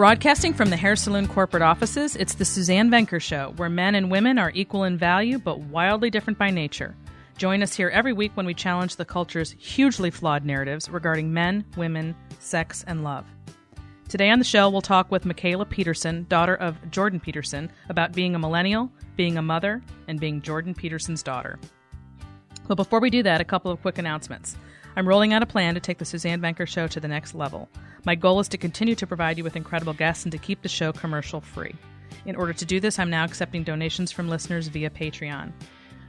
Broadcasting from the Hair Saloon corporate offices, it's the Suzanne Venker Show, where men and women are equal in value but wildly different by nature. Join us here every week when we challenge the culture's hugely flawed narratives regarding men, women, sex, and love. Today on the show, we'll talk with Michaela Peterson, daughter of Jordan Peterson, about being a millennial, being a mother, and being Jordan Peterson's daughter. But before we do that, a couple of quick announcements. I'm rolling out a plan to take the Suzanne Venker Show to the next level. My goal is to continue to provide you with incredible guests and to keep the show commercial-free. In order to do this, I'm now accepting donations from listeners via Patreon.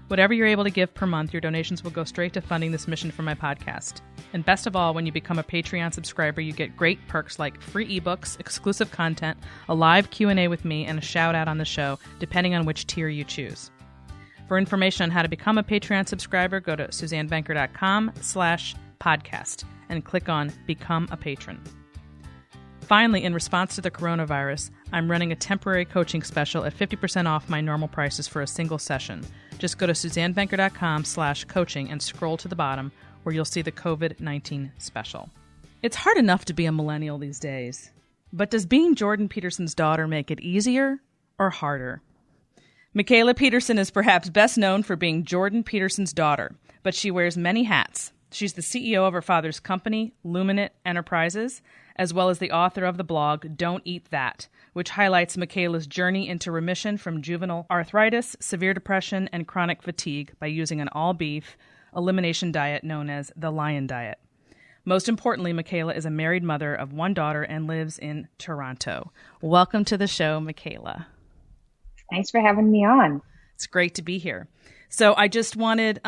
Whatever you're able to give per month, your donations will go straight to funding this mission for my podcast. And best of all, when you become a Patreon subscriber, you get great perks like free ebooks, exclusive content, a live Q&A with me, and a shout-out on the show, depending on which tier you choose. For information on how to become a Patreon subscriber, go to suzannevenker.com/podcast and click on Become a Patron. Finally, in response to the coronavirus, I'm running a temporary coaching special at 50% off my normal prices for a single session. Just go to suzannevenker.com/coaching and scroll to the bottom where you'll see the COVID-19 special. It's hard enough to be a millennial these days, but does being Jordan Peterson's daughter make it easier or harder? Michaela Peterson is perhaps best known for being Jordan Peterson's daughter, but she wears many hats. She's the CEO of her father's company, Luminate Enterprises, as well as the author of the blog Don't Eat That, which highlights Michaela's journey into remission from juvenile arthritis, severe depression, and chronic fatigue by using an all-beef elimination diet known as the Lion Diet. Most importantly, Michaela is a married mother of one daughter and lives in Toronto. Welcome to the show, Michaela. Thanks for having me on. It's great to be here. So I just wanted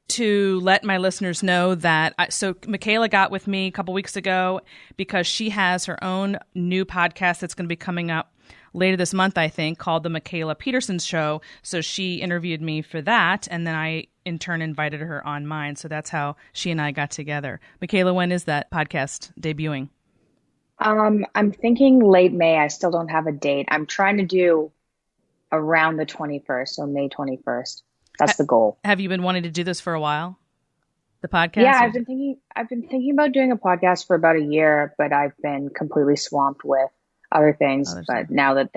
to let my listeners know that so Michaela got with me a couple weeks ago because she has her own new podcast that's going to be coming up later this month, I think, called The Michaela Peterson Show. So she interviewed me for that, and then I, in turn, invited her on mine. So that's how she and I got together. Michaela, when is that podcast debuting? I'm thinking late May. I still don't have a date. I'm trying to do around the 21st, so May 21st. That's the goal. Have you been wanting to do this for a while? The podcast? Yeah, I've been thinking about doing a podcast for about a year, but I've been completely swamped with other things. But now that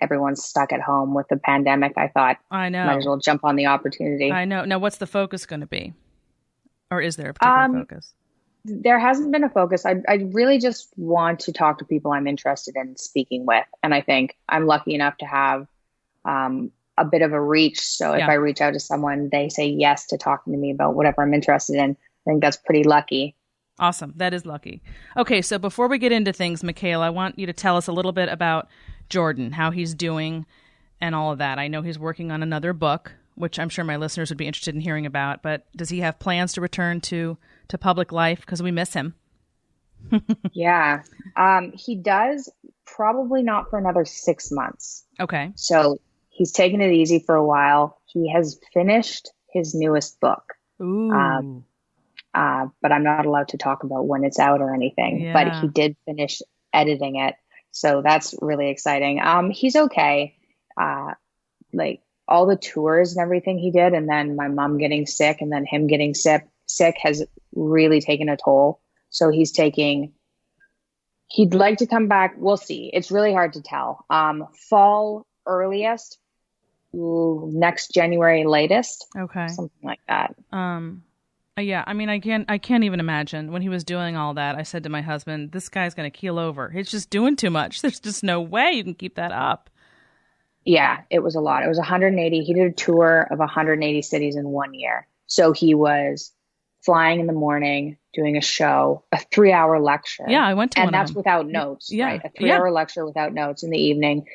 everyone's stuck at home with the pandemic, I thought might as well jump on the opportunity. I know. Now, what's the focus going to be? Or is there a particular focus? There hasn't been a focus. I really just want to talk to people I'm interested in speaking with. And I think I'm lucky enough to have a bit of a reach. So if I reach out to someone, they say yes to talking to me about whatever I'm interested in. I think that's pretty lucky. Awesome. That is lucky. Okay, so before we get into things, Michaela, I want you to tell us a little bit about Jordan, how he's doing and all of that. I know he's working on another book, which I'm sure my listeners would be interested in hearing about. But does he have plans to return to public life? Because we miss him. Yeah, he does. Probably not for another 6 months. Okay. So he's taken it easy for a while. He has finished his newest book. Ooh. But I'm not allowed to talk about when it's out or anything. Yeah. But he did finish editing it. So that's really exciting. He's okay. Like all the tours and everything he did, and then my mom getting sick and then him getting sick has really taken a toll. So he'd like to come back. We'll see. It's really hard to tell. Fall earliest, next January latest. Okay. Something like that. Yeah, I mean, I can't even imagine when he was doing all that. I said to my husband, this guy's going to keel over. He's just doing too much. There's just no way you can keep that up. Yeah, it was a lot. It was 180. He did a tour of 180 cities in 1 year. So he was flying in the morning, doing a show, a 3-hour lecture. Yeah, I went to one and that's of them. Without notes, yeah. Right? A 3-hour lecture without notes in the evening,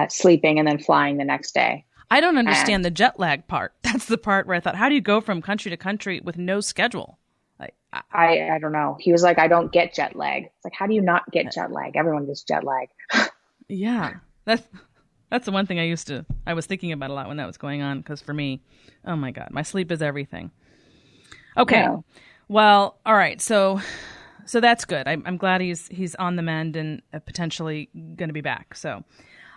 sleeping and then flying the next day. I don't understand the jet lag part. That's the part where I thought, how do you go from country to country with no schedule? Like, I don't know. He was like, I don't get jet lag. It's like, how do you not get jet lag? Everyone gets jet lag. Yeah, that's the one thing I was thinking about a lot when that was going on. Because for me, oh my God, my sleep is everything. Okay, Yeah. Well, all right. So that's good. I'm glad he's on the mend and potentially going to be back. So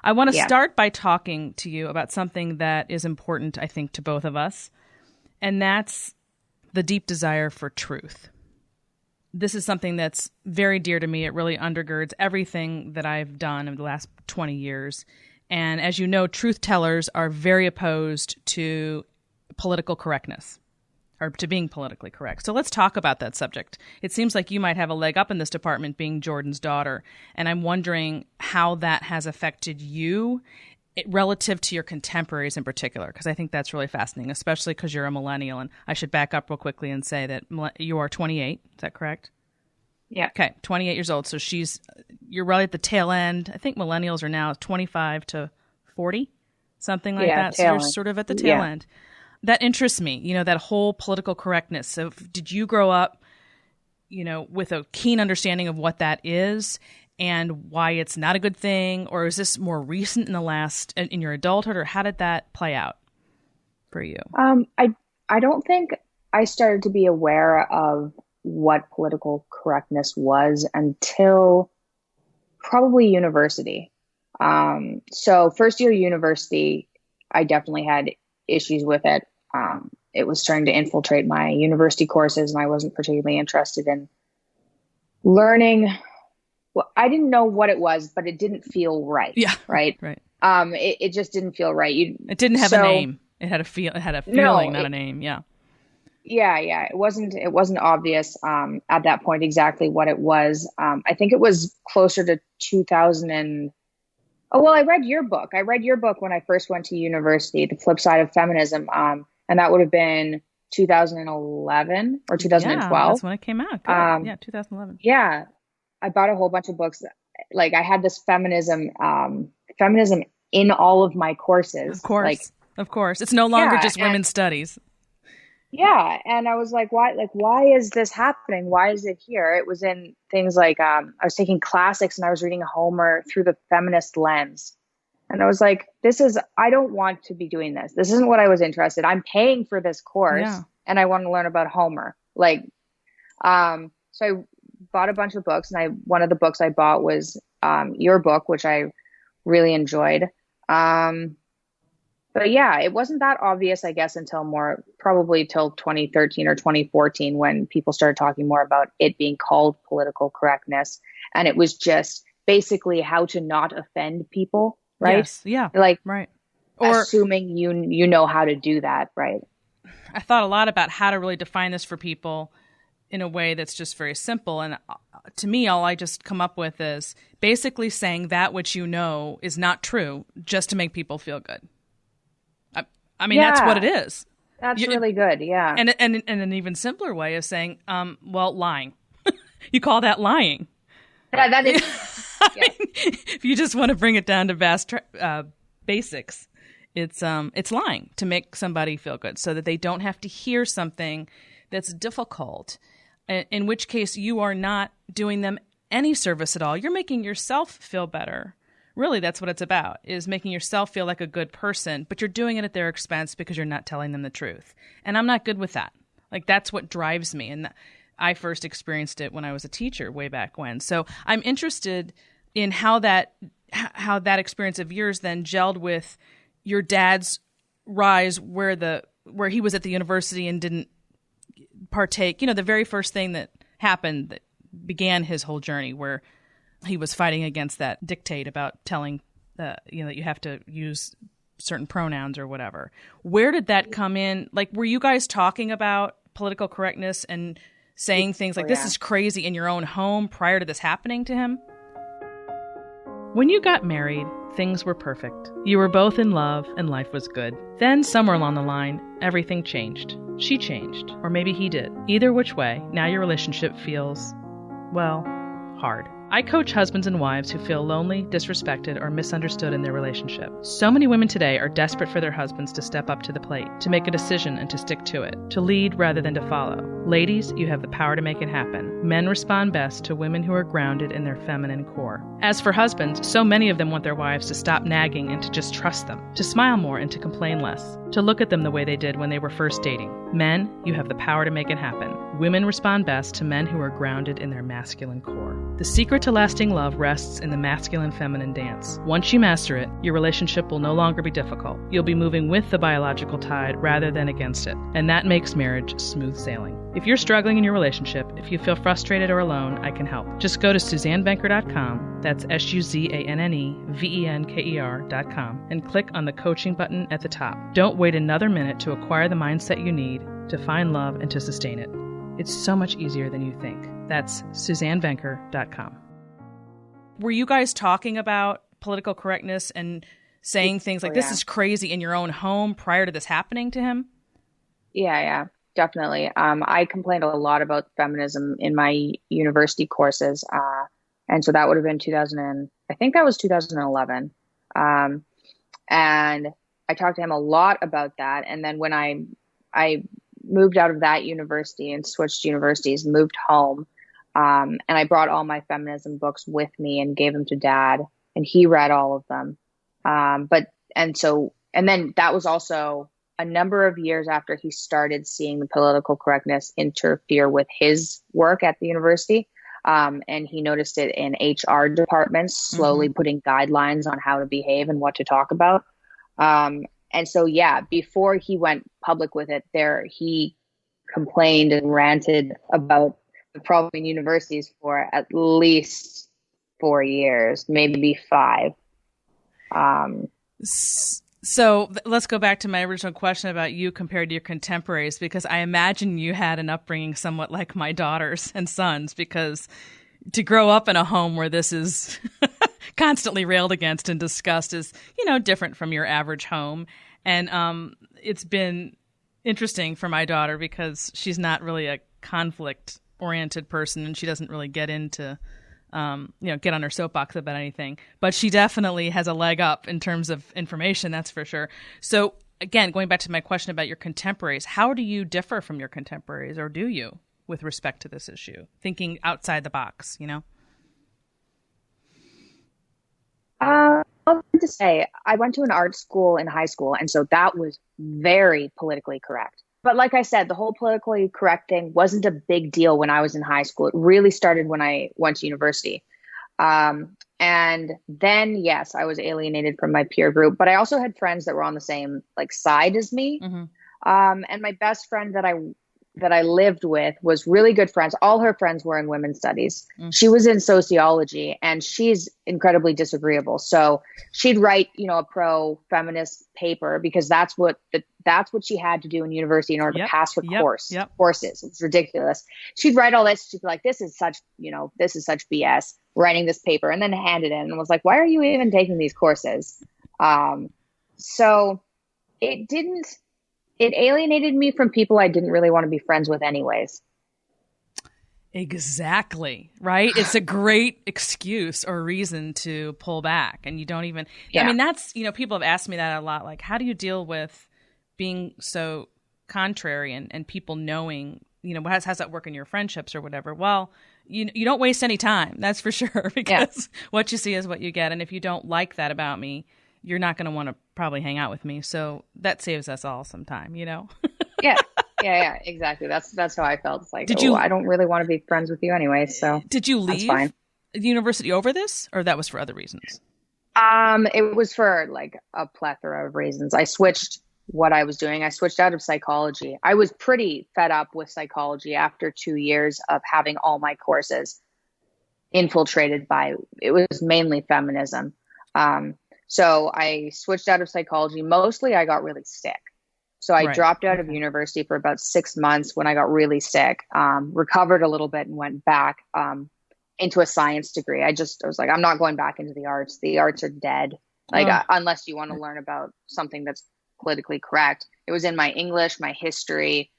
I want to start by talking to you about something that is important, I think, to both of us, and that's the deep desire for truth. this is something that's very dear to me. It really undergirds everything that I've done in the last 20 years. And as you know, truth tellers are very opposed to political correctness, or to being politically correct. So let's talk about that subject. It seems like you might have a leg up in this department being Jordan's daughter. And I'm wondering how that has affected you relative to your contemporaries in particular, because I think that's really fascinating, especially because you're a millennial. And I should back up real quickly and say that you are 28. Is that correct? Yeah. Okay, 28 years old. So you're right at the tail end. I think millennials are now 25 to 40, something like that. So you're sort of at the tail end. That interests me, that whole political correctness. So did you grow up, with a keen understanding of what that is and why it's not a good thing? Or is this more recent in your adulthood, or how did that play out for you? I don't think I started to be aware of what political correctness was until probably university. So first year university, I definitely had issues with it. It was starting to infiltrate my university courses, and I wasn't particularly interested in learning. Well, I didn't know what it was, but it didn't feel right. Yeah. Right. Right. It just didn't feel right. It didn't have a name. It had a feeling, not a name. Yeah. Yeah. It wasn't obvious, at that point exactly what it was. I think it was closer to 2000 I read your book. I read your book when I first went to university, The Flip Side of Feminism. And that would have been 2011 or 2012. Yeah, that's when it came out. 2011. Yeah. I bought a whole bunch of books. Like, I had this feminism in all of my courses. Of course. Of course. It's no longer just women's studies. Yeah. And I was like, why is this happening? Why is it here? It was in things like, I was taking classics and I was reading Homer through the feminist lens. And I was like, I don't want to be doing this. This isn't what I was interested. I'm paying for this course and I want to learn about Homer. So I bought a bunch of books, and one of the books I bought was, your book, which I really enjoyed. But yeah, it wasn't that obvious, I guess, probably till 2013 or 2014, when people started talking more about it being called political correctness. And it was just basically how to not offend people, right? Yes, yeah. Right. Or assuming you know how to do that, right? I thought a lot about how to really define this for people in a way that's just very simple. And to me, all I just come up with is basically saying that which is not true, just to make people feel good. I mean, that's what it is. That's really good. Yeah. And an even simpler way of saying, lying. You call that lying. That is. Mean, if you just want to bring it down to basics, it's lying to make somebody feel good, so that they don't have to hear something that's difficult. In which case, you are not doing them any service at all. You're making yourself feel better. Really, that's what it's about, is making yourself feel like a good person, but you're doing it at their expense because you're not telling them the truth. And I'm not good with that. That's what drives me. And I first experienced it when I was a teacher way back when. So I'm interested in how that experience of yours then gelled with your dad's rise, where he was at the university and didn't partake. The very first thing that happened that began his whole journey, where he was fighting against that dictate about telling, that you have to use certain pronouns or whatever. Where did that come in? Were you guys talking about political correctness and saying things like, this is crazy in your own home prior to this happening to him? When you got married, things were perfect. You were both in love and life was good. Then somewhere along the line, everything changed. She changed, or maybe he did. Either which way, now your relationship feels, hard. I coach husbands and wives who feel lonely, disrespected, or misunderstood in their relationship. So many women today are desperate for their husbands to step up to the plate, to make a decision and to stick to it, to lead rather than to follow. Ladies, you have the power to make it happen. Men respond best to women who are grounded in their feminine core. As for husbands, so many of them want their wives to stop nagging and to just trust them, to smile more and to complain less. to look at them the way they did when they were first dating. Men, you have the power to make it happen. Women respond best to men who are grounded in their masculine core. The secret to lasting love rests in the masculine-feminine dance. Once you master it, your relationship will no longer be difficult. You'll be moving with the biological tide rather than against it, and that makes marriage smooth sailing. If you're struggling in your relationship, if you feel frustrated or alone, I can help. Just go to SuzanneVenker.com, that's SuzanneVenker.com, and click on the coaching button at the top. Don't wait another minute to acquire the mindset you need to find love and to sustain it. It's so much easier than you think. That's SuzanneVenker.com. Were you guys talking about political correctness and saying things like, this is crazy in your own home prior to this happening to him? Yeah, definitely. I complained a lot about feminism in my university courses. And so that would have been 2011. And I talked to him a lot about that. And then when I moved out of that university and switched universities, moved home, and I brought all my feminism books with me and gave them to Dad, and he read all of them. And then that was also a number of years after he started seeing the political correctness interfere with his work at the university. And he noticed it in HR departments, slowly putting guidelines on how to behave and what to talk about. And so, before he went public with it, he complained and ranted about the problem in universities for at least 4 years, maybe 5. So let's go back to my original question about you compared to your contemporaries, because I imagine you had an upbringing somewhat like my daughters and sons, because to grow up in a home where this is constantly railed against and discussed is, different from your average home. And it's been interesting for my daughter because she's not really a conflict-oriented person, and she doesn't really get into get on her soapbox about anything, but she definitely has a leg up in terms of information, that's for sure. So again, going back to my question about your contemporaries, how do you differ from your contemporaries, or do you, with respect to this issue, thinking outside the box, I'll to say, I went to an art school in high school, and so that was very politically correct. But like I said, the whole politically correct thing wasn't a big deal when I was in high school. It really started when I went to university. And then, yes, I was alienated from my peer group, but I also had friends that were on the same side as me. And my best friend that I lived with was really good friends. All her friends were in women's studies. She was in sociology, and she's incredibly disagreeable. So she'd write, a pro-feminist paper because that's what she had to do in university in order to pass her courses. It's ridiculous. She'd write all this. She'd be like, this is such BS, writing this paper, and then hand it in and was like, why are you even taking these courses? So it alienated me from people I didn't really want to be friends with anyways. Exactly. Right. It's a great excuse or reason to pull back, and you don't even, I mean, that's, people have asked me that a lot. Like, how do you deal with being so contrary and people knowing, how's that work in your friendships or whatever? Well, you don't waste any time. That's for sure, because what you see is what you get. And if you don't like that about me, you're not going to want to probably hang out with me. So that saves us all some time, Yeah, exactly. That's how I felt. It's like, I don't really want to be friends with you anyway. So did you leave the university over this, or that was for other reasons? It was for a plethora of reasons. I switched what I was doing. I switched out of psychology. I was pretty fed up with psychology after 2 years of having all my courses infiltrated by, it was mainly feminism. So I switched out of psychology. Mostly I got really sick. So I dropped out of university for about 6 months when I got really sick, recovered a little bit and went back into a science degree. I was like, I'm not going back into the arts. The arts are dead. Unless you want to learn about something that's politically correct. It was in my English, my history.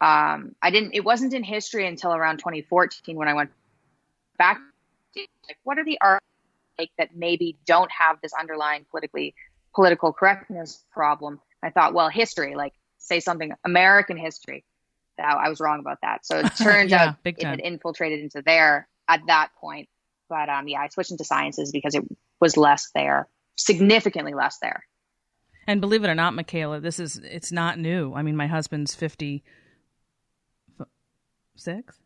It wasn't in history until around 2014 when I went back. What are the arts that maybe don't have this underlying political correctness problem? I thought, well, history, say something, American history. I was wrong about that. So it turns out it had infiltrated into there at that point. But I switched into sciences because it was less there, significantly less there. And believe it or not, Michaela, it's not new. I mean, my husband's 56?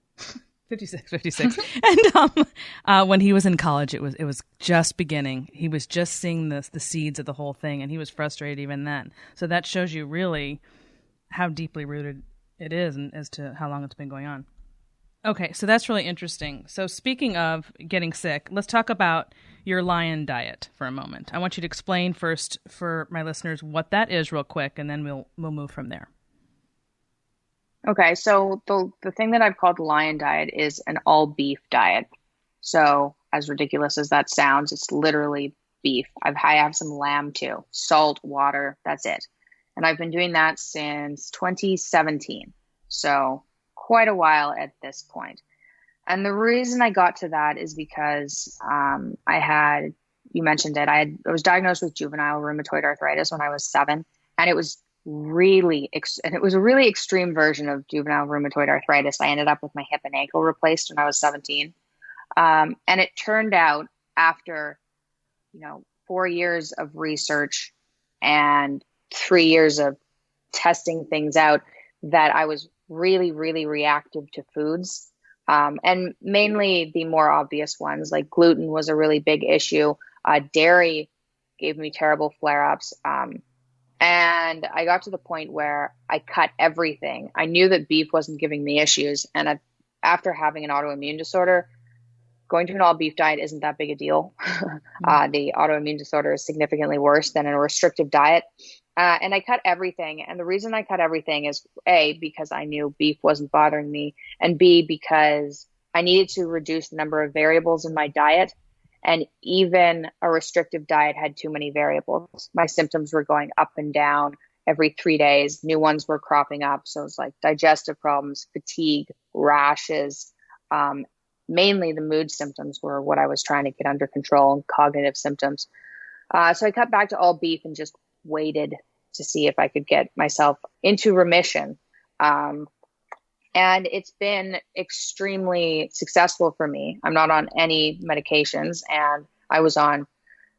56. And when he was in college, it was just beginning. He was just seeing the seeds of the whole thing, and he was frustrated even then. So that shows you really how deeply rooted it is and as to how long it's been going on. Okay, so that's really interesting. So speaking of getting sick, let's talk about your lion diet for a moment. I want you to explain first for my listeners what that is real quick, and then we'll move from there. Okay, so the thing that I've called the lion diet is an all beef diet. So as ridiculous as that sounds, it's literally beef. I have some lamb too, salt, water, that's it. And I've been doing that since 2017. So quite a while at this point. And the reason I got to that is because you mentioned it, I was diagnosed with juvenile rheumatoid arthritis when I was 7, and it was a really extreme version of juvenile rheumatoid arthritis. I ended up with my hip and ankle replaced when I was 17. And it turned out after, 4 years of research and 3 years of testing things out that I was really, really reactive to foods. And mainly the more obvious ones, like gluten was a really big issue. Dairy gave me terrible flare-ups. And I got to the point where I cut everything. I knew that beef wasn't giving me issues. And after having an autoimmune disorder, going to an all beef diet isn't that big a deal. The autoimmune disorder is significantly worse than a restrictive diet. And I cut everything. And the reason I cut everything is A, because I knew beef wasn't bothering me, and B, because I needed to reduce the number of variables in my diet. And even a restrictive diet had too many variables. My symptoms were going up and down every 3 days. New ones were cropping up. So it was like digestive problems, fatigue, rashes. Mainly the mood symptoms were what I was trying to get under control, and cognitive symptoms. So I cut back to all beef and just waited to see if I could get myself into remission. And it's been extremely successful for me. I'm not on any medications, and I was on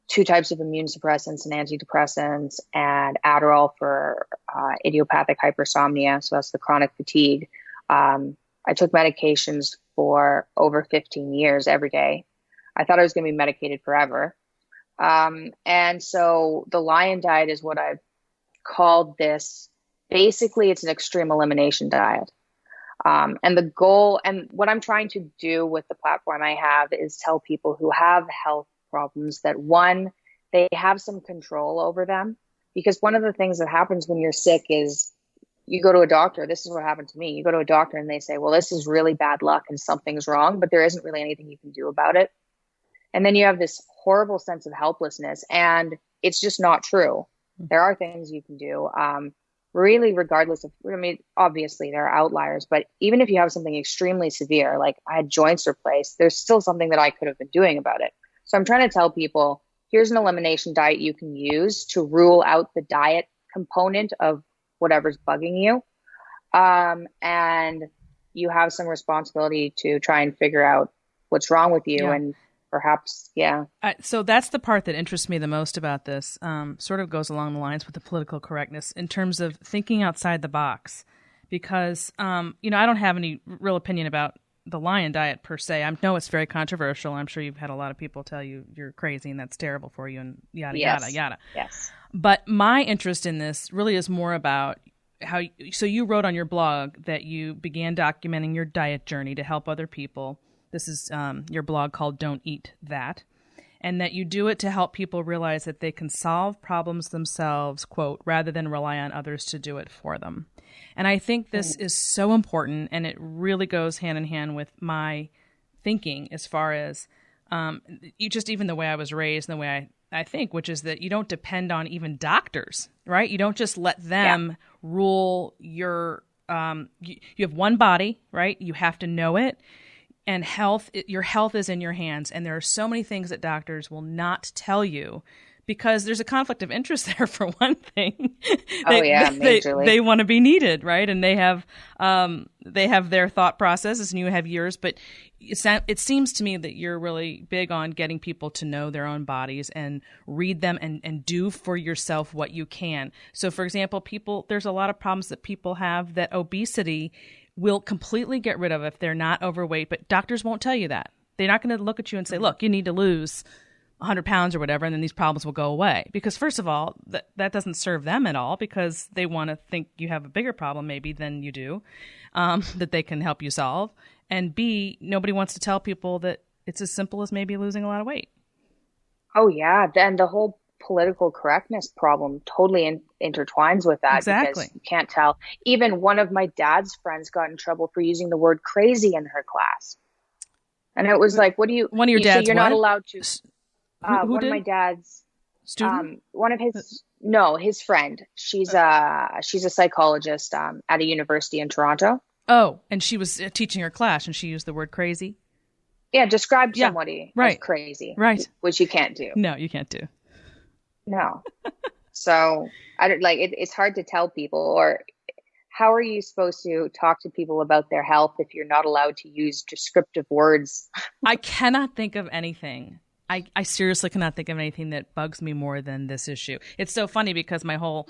2 types of immune suppressants and antidepressants and Adderall for idiopathic hypersomnia. So that's the chronic fatigue. I took medications for over 15 years every day. I thought I was going to be medicated forever. And so the lion diet is what I've called this. Basically, it's an extreme elimination diet. And the goal, and what I'm trying to do with the platform I have, is tell people who have health problems that, one, they have some control over them. Because one of the things that happens when you're sick is you go to a doctor. This is what happened to me. You go to a doctor and they say, well, this is really bad luck and something's wrong, but there isn't really anything you can do about it. And then you have this horrible sense of helplessness, and it's just not true. There are things you can do. Really, regardless of, obviously there are outliers, but even if you have something extremely severe, like I had joints replaced, there's still something that I could have been doing about it. So I'm trying to tell people, here's an elimination diet you can use to rule out the diet component of whatever's bugging you. And you have some responsibility to try and figure out what's wrong with you. And perhaps, so that's the part that interests me the most about this. Sort of goes along the lines with the political correctness in terms of thinking outside the box, because I don't have any real opinion about the lion diet per se. I know it's very controversial. I'm sure you've had a lot of people tell you you're crazy and that's terrible for you and yada yada yada. Yes. But my interest in this really is more about so you wrote on your blog that you began documenting your diet journey to help other people. This is your blog called Don't Eat That, and that you do it to help people realize that they can solve problems themselves, quote, rather than rely on others to do it for them. And I think this is so important, and it really goes hand in hand with my thinking as far as even the way I was raised and the way I think, which is that you don't depend on even doctors, right? You don't just let them rule your you have one body, right? You have to know it. And your health is in your hands. And there are so many things that doctors will not tell you because there's a conflict of interest there for one thing. Majorly. They want to be needed, right? And they have their thought processes and you have yours, but it seems to me that you're really big on getting people to know their own bodies and read them and do for yourself what you can. So for example, there's a lot of problems that people have that obesity will completely get rid of if they're not overweight, but doctors won't tell you that. They're not going to look at you and say, look, you need to lose 100 pounds or whatever, and then these problems will go away. Because first of all, that doesn't serve them at all, because they want to think you have a bigger problem maybe than you do, that they can help you solve. And B, nobody wants to tell people that it's as simple as maybe losing a lot of weight. Oh, yeah. Then the whole political correctness problem totally intertwines with that. Exactly. Because you can't tell. Even one of my dad's friends got in trouble for using the word crazy in her class. And it was like, what do you... One of your dad's you're what? not allowed to... Who one did? of my dad's... Student? One of his... No, his friend. She's a psychologist at a university in Toronto. Oh, and she was teaching her class and she used the word crazy? Yeah, described somebody as crazy. Right. Which you can't do. No, you can't do. No. So I don't it's hard to tell people, or how are you supposed to talk to people about their health if you're not allowed to use descriptive words? I cannot think of anything. I seriously cannot think of anything that bugs me more than this issue. It's so funny because my whole,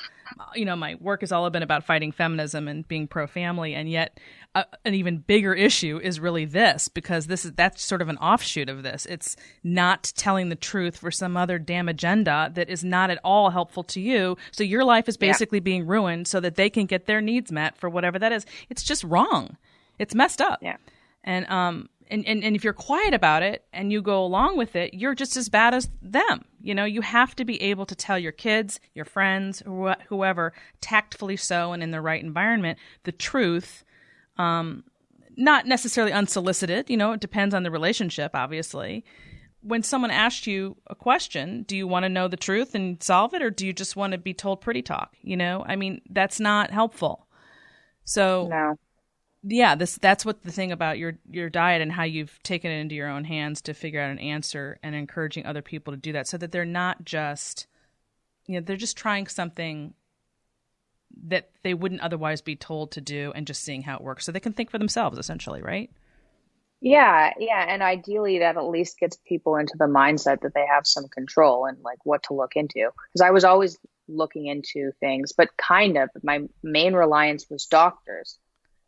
my work has all been about fighting feminism and being pro-family, and yet an even bigger issue is really this, because that's sort of an offshoot of this. It's not telling the truth for some other damn agenda that is not at all helpful to you. So your life is basically being ruined so that they can get their needs met for whatever that is. It's just wrong. It's messed up. Yeah. And if you're quiet about it and you go along with it, you're just as bad as them. You have to be able to tell your kids, your friends, whoever, tactfully so and in the right environment, the truth, not necessarily unsolicited. It depends on the relationship, obviously. When someone asks you a question, do you want to know the truth and solve it, or do you just want to be told pretty talk? That's not helpful. So no. Yeah, that's what the thing about your diet and how you've taken it into your own hands to figure out an answer, and encouraging other people to do that, so that they're not just, they're just trying something that they wouldn't otherwise be told to do, and just seeing how it works so they can think for themselves, essentially, right? Yeah. And ideally that at least gets people into the mindset that they have some control and like what to look into. Because I was always looking into things, but kind of my main reliance was doctors.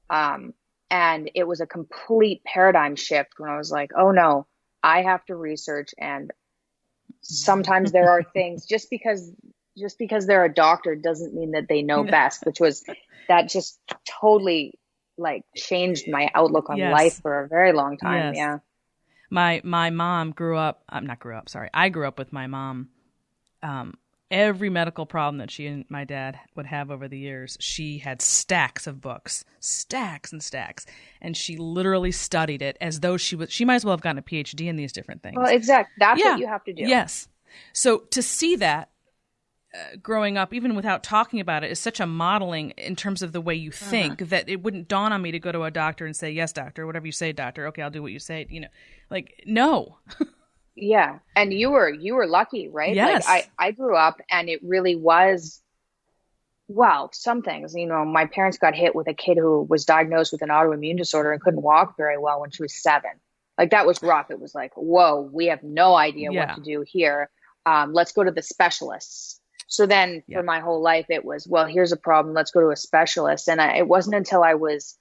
And it was a complete paradigm shift when I was like, oh no, I have to research. And sometimes there are things, just because they're a doctor doesn't mean that they know best, that just totally changed my outlook on life for a very long time. Yes. Yeah. My mom I grew up with my mom. Every medical problem that she and my dad would have over the years, she had stacks of books, stacks and stacks. And she literally studied it as though she might as well have gotten a PhD in these different things. Well, exactly. That's what you have to do. Yes. So to see that growing up, even without talking about it, is such a modeling in terms of the way you think that it wouldn't dawn on me to go to a doctor and say, yes, doctor, whatever you say, doctor. Okay, I'll do what you say. No. Yeah. And you were lucky, right? Yes. I grew up and it really was, some things, my parents got hit with a kid who was diagnosed with an autoimmune disorder and couldn't walk very well when she was 7. That was rough. It was like, whoa, we have no idea what to do here. Let's go to the specialists. So then for my whole life, it was, here's a problem. Let's go to a specialist. And it wasn't until I was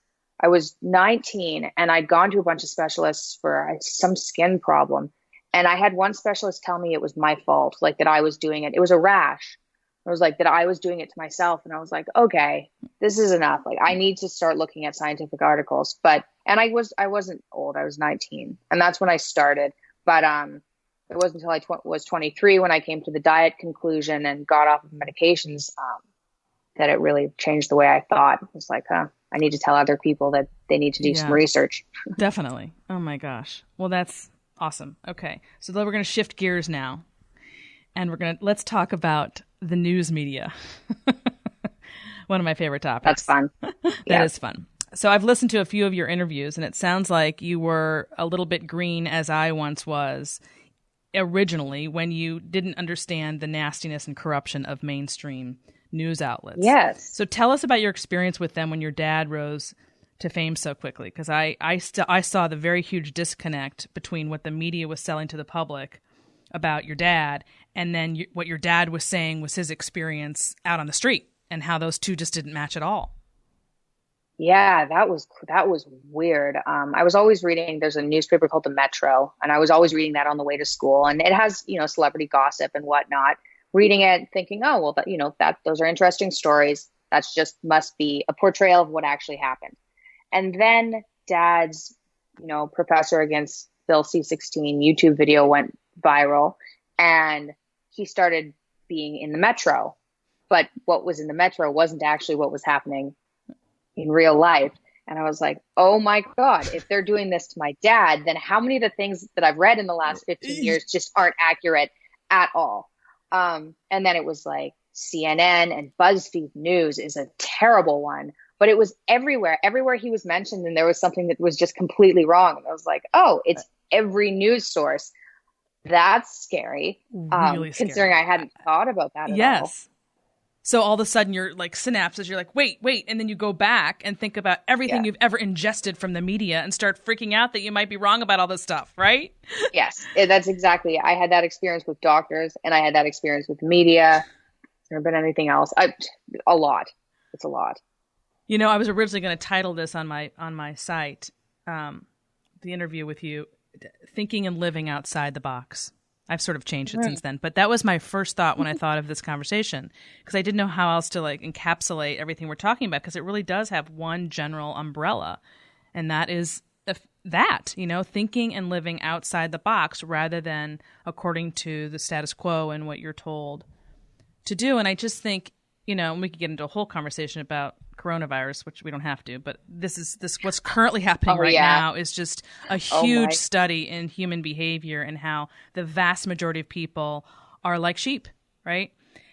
19 and I'd gone to a bunch of specialists for some skin problem. And I had one specialist tell me it was my fault, that I was doing it. It was a rash. It was that I was doing it to myself. And I was like, okay, this is enough. I need to start looking at scientific articles. And I wasn't old. I was 19. And that's when I started. But it wasn't until I was 23 when I came to the diet conclusion and got off of medications that it really changed the way I thought. It was I need to tell other people that they need to do some research. Definitely. Oh my gosh. Well, that's awesome. Okay. So then we're going to shift gears now, and let's talk about the news media. One of my favorite topics. That's fun. That is fun. So I've listened to a few of your interviews, and it sounds like you were a little bit green, as I once was, originally when you didn't understand the nastiness and corruption of mainstream news outlets. Yes. So tell us about your experience with them when your dad rose to fame so quickly, because I saw the very huge disconnect between what the media was selling to the public about your dad and then what your dad was saying was his experience out on the street, and how those two just didn't match at all. Yeah, that was weird. I was always reading, there's a newspaper called the Metro, and I was always reading that on the way to school, and it has, celebrity gossip and whatnot. Reading it, thinking, oh, well, those are interesting stories. That's just must be a portrayal of what actually happened. And then Dad's, Professor Against Bill C-16 YouTube video went viral, and he started being in the Metro. But what was in the Metro wasn't actually what was happening in real life. And I was like, oh my God, if they're doing this to my dad, then how many of the things that I've read in the last 15 years just aren't accurate at all? And then it was like CNN and BuzzFeed News is a terrible one, but it was everywhere. Everywhere he was mentioned, and there was something that was just completely wrong. And I was like, oh, it's every news source. That's scary. Really scary. Considering I hadn't thought about that at all. So all of a sudden you're like synapses, you're like, wait. And then you go back and think about everything you've ever ingested from the media and start freaking out that you might be wrong about all this stuff, right? Yes, that's exactly. I had that experience with doctors, and I had that experience with media. Never been anything else. A lot. It's a lot. I was originally going to title this on my site, the interview with you, Thinking and Living Outside the Box. I've sort of changed it since then, but that was my first thought when I thought of this conversation, because I didn't know how else to encapsulate everything we're talking about, because it really does have one general umbrella, and that is thinking and living outside the box rather than according to the status quo and what you're told to do. And I just think, and we could get into a whole conversation about coronavirus, which we don't have to, but this what's currently happening now is just a huge study in human behavior and how the vast majority of people are like sheep, right?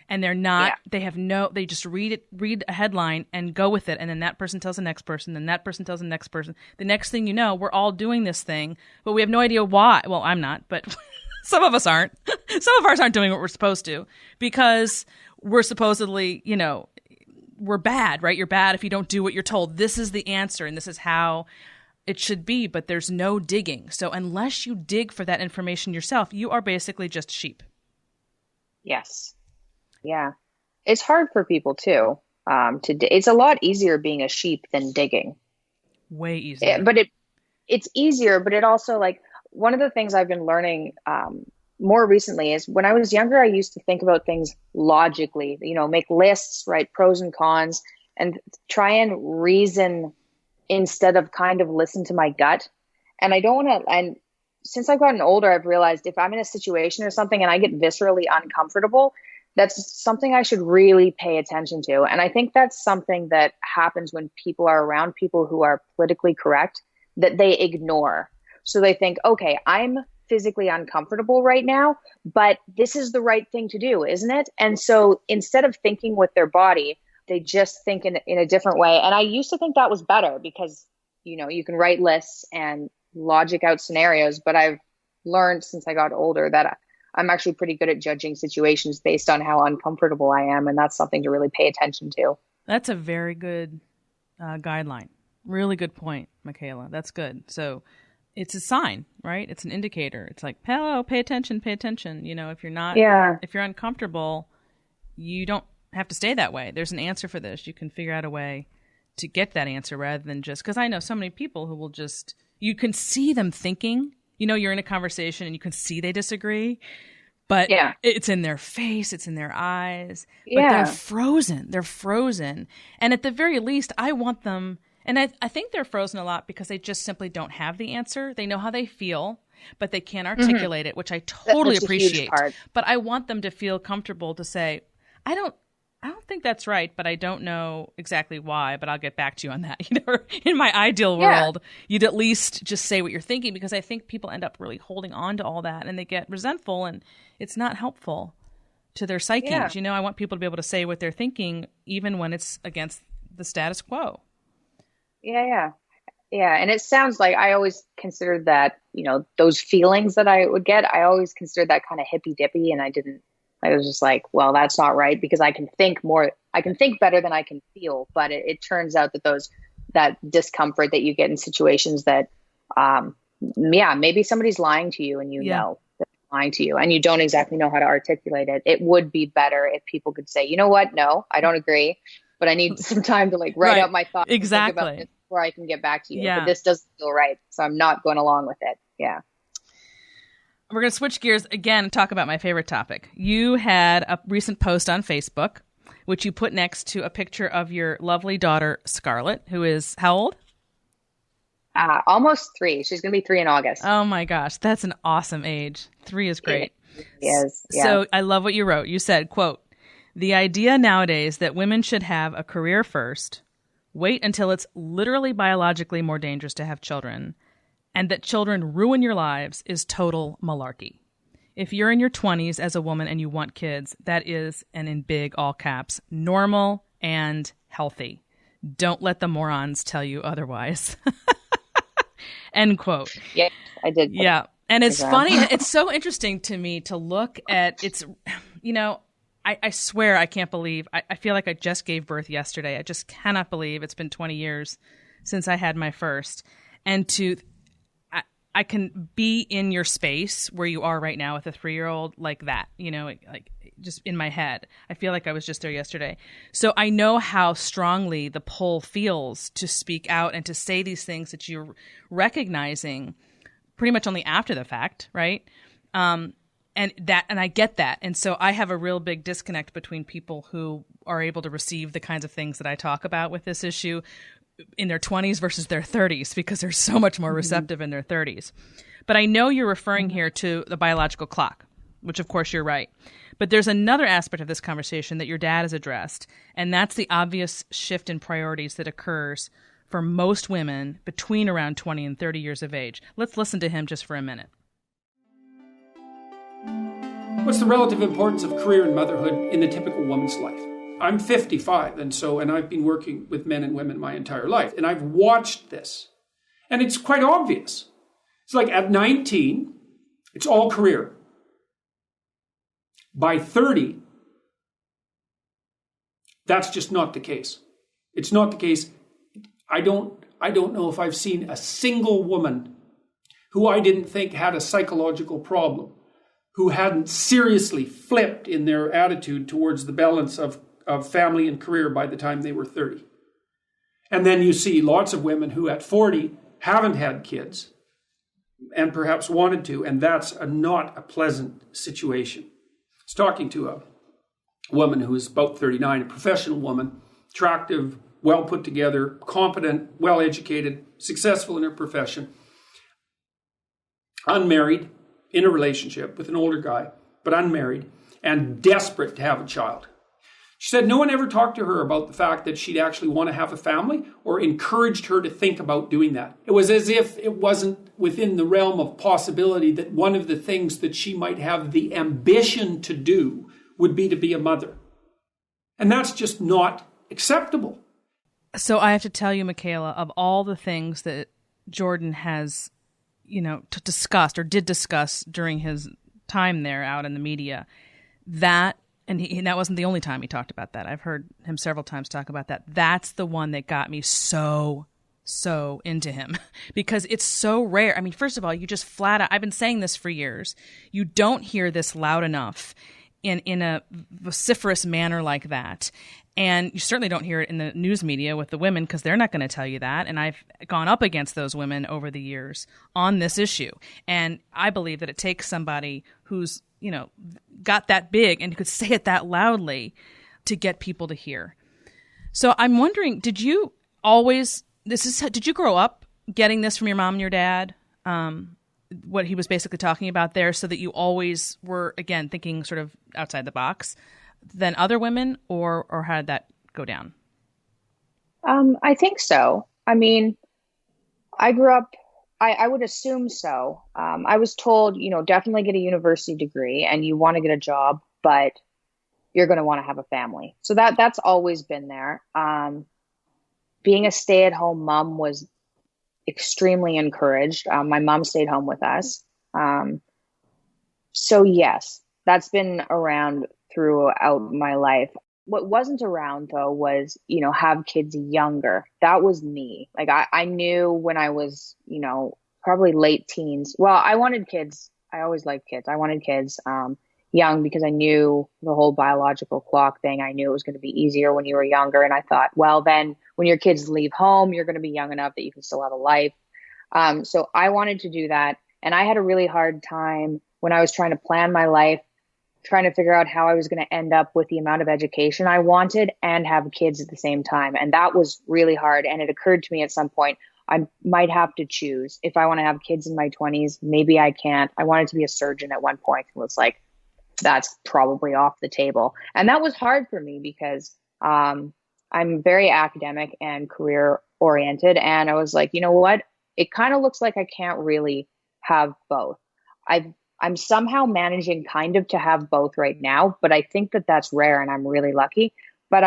And they're not, they just read a headline and go with it. And then that person tells the next person, then that person tells the next person. The next thing you know, we're all doing this thing, but we have no idea why. Well, I'm not, but some of us aren't. Some of us aren't doing what we're supposed to because we're supposedly, we're bad, right? You're bad if you don't do what you're told. This is the answer, and this is how it should be, but there's no digging. So unless you dig for that information yourself, you are basically just sheep. Yes. Yeah. It's hard for people too. It's a lot easier being a sheep than digging. Way easier. It's easier, but it also, one of the things I've been learning more recently is when I was younger, I used to think about things logically, make lists, write pros and cons, and try and reason instead of kind of listen to my gut. And I don't want to, and since I've gotten older, I've realized if I'm in a situation or something and I get viscerally uncomfortable, that's something I should really pay attention to. And I think that's something that happens when people are around people who are politically correct that they ignore. So they think, okay, I'm physically uncomfortable right now, but this is the right thing to do, isn't it? And so instead of thinking with their body, they just think in a different way. And I used to think that was better because, you can write lists and logic out scenarios, but I've learned since I got older that I'm actually pretty good at judging situations based on how uncomfortable I am. And that's something to really pay attention to. That's a very good guideline. Really good point, Michaela. That's good. So it's a sign, right? It's an indicator. It's like, hello, pay attention. If you're uncomfortable, you don't have to stay that way. There's an answer for this. You can figure out a way to get that answer rather than just, because I know so many people who will just, you can see them thinking, you're in a conversation and you can see they disagree, but it's in their face, it's in their eyes, but they're frozen. And at the very least, I want them, and I think they're frozen a lot because they just simply don't have the answer. They know how they feel, but they can't articulate it, which I totally appreciate. But I want them to feel comfortable to say, I don't think that's right, but I don't know exactly why, but I'll get back to you on that. In my ideal world, you'd at least just say what you're thinking, because I think people end up really holding on to all that and they get resentful and it's not helpful to their psyches. I want people to be able to say what they're thinking even when it's against the status quo. Yeah. And it sounds like I always considered that, those feelings that I would get, I always considered that kind of hippy dippy. And I was just like, well, that's not right, because I can think better than I can feel. But it turns out that that discomfort that you get in situations that, maybe somebody's lying to you and know that they're lying to you and you don't exactly know how to articulate it. It would be better if people could say, you know what? No, I don't agree, but I need some time to write out my thoughts. Exactly. And think about this before I can get back to you. Yeah. But this doesn't feel right. So I'm not going along with it. Yeah. We're going to switch gears again and talk about my favorite topic. You had a recent post on Facebook, which you put next to a picture of your lovely daughter, Scarlett, who is how old? Almost 3. She's going to be 3 in August. Oh my gosh. That's an awesome age. 3 is great. Yes. Yeah. So I love what you wrote. You said, quote, "The idea nowadays that women should have a career first, wait until it's literally biologically more dangerous to have children, and that children ruin your lives is total malarkey. If you're in your 20s as a woman and you want kids, that is, and in big all caps, normal and healthy. Don't let the morons tell you otherwise." End quote. Yeah, I did. Yeah. And it's funny. It's so interesting to me to look at I swear I can't believe, I feel like I just gave birth yesterday. I just cannot believe it's been 20 years since I had my first. And I can be in your space where you are right now with a 3-year-old like that, like just in my head. I feel like I was just there yesterday. So I know how strongly the pull feels to speak out and to say these things that you're recognizing pretty much only after the fact, right? And I get that. And so I have a real big disconnect between people who are able to receive the kinds of things that I talk about with this issue in their 20s versus their 30s, because they're so much more receptive in their 30s. But I know you're referring here to the biological clock, which of course you're right. But there's another aspect of this conversation that your dad has addressed, and that's the obvious shift in priorities that occurs for most women between around 20 and 30 years of age. Let's listen to him just for a minute. What's the relative importance of career and motherhood in the typical woman's life? I'm 55, and I've been working with men and women my entire life, and I've watched this, and it's quite obvious. It's like at 19, it's all career. By 30, that's just not the case. It's not the case. I don't know if I've seen a single woman who I didn't think had a psychological problem, who hadn't seriously flipped in their attitude towards the balance of family and career by the time they were 30. And then you see lots of women who at 40 haven't had kids and perhaps wanted to, and that's not a pleasant situation. I was talking to a woman who is about 39, a professional woman, attractive, well put together, competent, well educated, successful in her profession, unmarried, in a relationship with an older guy, but unmarried, and desperate to have a child. She said no one ever talked to her about the fact that she'd actually want to have a family or encouraged her to think about doing that. It was as if it wasn't within the realm of possibility that one of the things that she might have the ambition to do would be to be a mother. And that's just not acceptable. So I have to tell you, Michaela, of all the things that Jordan has, discussed or did discuss during his time there out in the media, that wasn't the only time he talked about that. I've heard him several times talk about that. That's the one that got me so into him because it's so rare. I mean, first of all, you just flat out, I've been saying this for years. You don't hear this loud enough in a vociferous manner like that. And you certainly don't hear it in the news media with the women because they're not going to tell you that. And I've gone up against those women over the years on this issue. And I believe that it takes somebody who's, got that big and could say it that loudly to get people to hear. So I'm wondering, did you grow up getting this from your mom and your dad? What he was basically talking about there, so that you always were, again, thinking sort of outside the box than other women, or how did that go down? I think so. I mean, I grew up, I would assume so. I was told, definitely get a university degree and you want to get a job, but you're going to want to have a family. So that's always been there. Being a stay-at-home mom was extremely encouraged. My mom stayed home with us. So yes, that's been around throughout my life. What wasn't around though was, have kids younger. That was me. Like I knew when I was, probably late teens. Well, I wanted kids. I always liked kids. I wanted kids young because I knew the whole biological clock thing. I knew it was going to be easier when you were younger. And I thought, well, then when your kids leave home, you're going to be young enough that you can still have a life. So I wanted to do that. And I had a really hard time when I was trying to plan my life, trying to figure out how I was going to end up with the amount of education I wanted and have kids at the same time. And that was really hard. And it occurred to me at some point, I might have to choose. If I want to have kids in my 20s, maybe I can't. I wanted to be a surgeon at one point. It was like, that's probably off the table. And that was hard for me because I'm very academic and career oriented. And I was like, you know what? It kind of looks like I can't really have both. I'm somehow managing kind of to have both right now, but I think that that's rare and I'm really lucky. But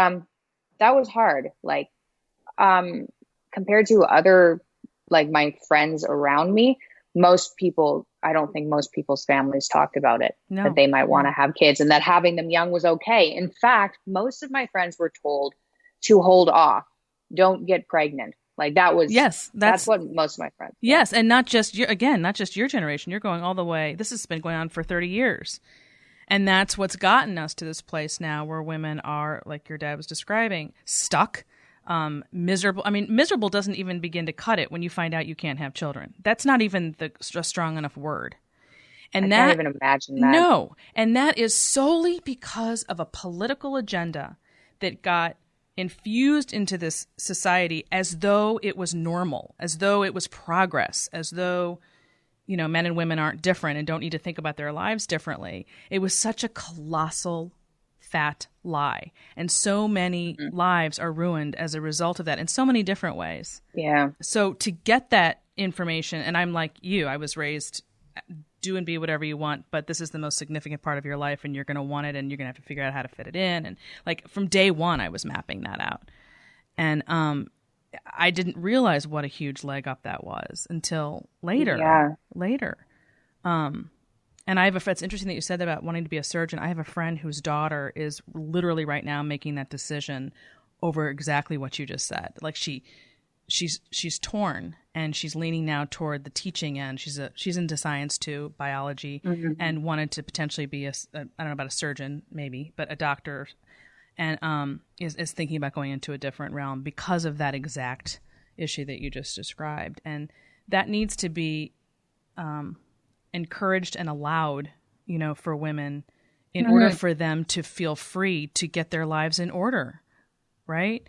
that was hard. Like compared to other, like my friends around me, most people, I don't think most people's families talked about it, that they might want to have kids and that having them young was okay. In fact, most of my friends were told to hold off, don't get pregnant. Like that was, that's what most of my friends. Yes. And not just your generation, you're going all the way. This has been going on for 30 years. And that's what's gotten us to this place now where women are, like your dad was describing, stuck, miserable. I mean, miserable doesn't even begin to cut it when you find out you can't have children. That's not even a strong enough word. And I can't even imagine that. No. And that is solely because of a political agenda that got infused into this society as though it was normal, as though it was progress, as though, men and women aren't different and don't need to think about their lives differently. It was such a colossal, fat lie. And so many lives are ruined as a result of that in so many different ways. Yeah. So to get that information, and I'm like you, I was raised do and be whatever you want, but this is the most significant part of your life and you're going to want it and you're going to have to figure out how to fit it in. And like from day one, I was mapping that out. And I didn't realize what a huge leg up that was until later. Yeah. And I have it's interesting that you said that about wanting to be a surgeon. I have a friend whose daughter is literally right now making that decision over exactly what you just said. Like she's torn and she's leaning now toward the teaching end. She's into science too, biology, and wanted to potentially be I don't know about a surgeon maybe, but a doctor, and is thinking about going into a different realm because of that exact issue that you just described. And that needs to be encouraged and allowed, for women in order for them to feel free to get their lives in order, right?